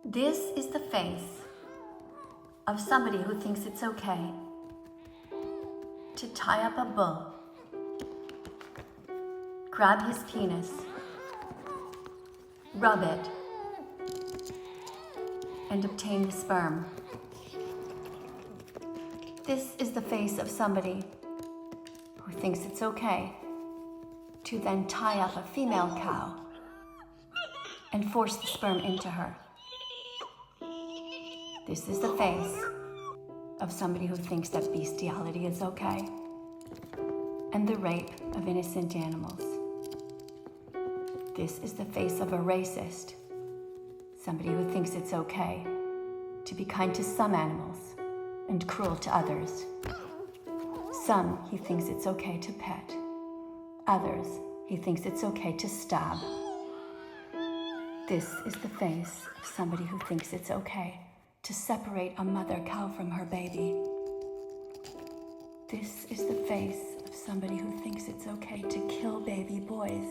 This is the face of somebody who thinks it's okay to tie up a bull, grab his penis, rub it, and obtain the sperm. This is the face of somebody who thinks it's okay to then tie up a female cow and force the sperm into her. This is the face of somebody who thinks that bestiality is okay and the rape of innocent animals. This is the face of a racist, somebody who thinks it's okay to be kind to some animals and cruel to others. Some he thinks it's okay to pet. Others he thinks it's okay to stab. This is the face of somebody who thinks it's okay to separate a mother cow from her baby. This is the face of somebody who thinks it's okay to kill baby boys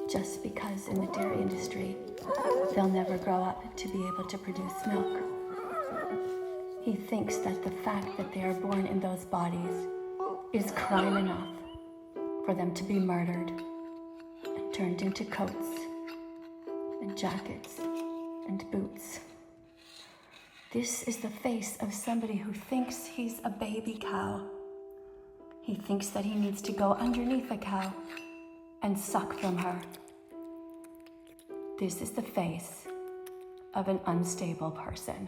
just because in the dairy industry they'll never grow up to be able to produce milk. He thinks that the fact that they are born in those bodies is crime enough for them to be murdered and turned into coats and jackets and boots. This is the face of somebody who thinks he's a baby cow. He thinks that he needs to go underneath a cow and suck from her. This is the face of an unstable person.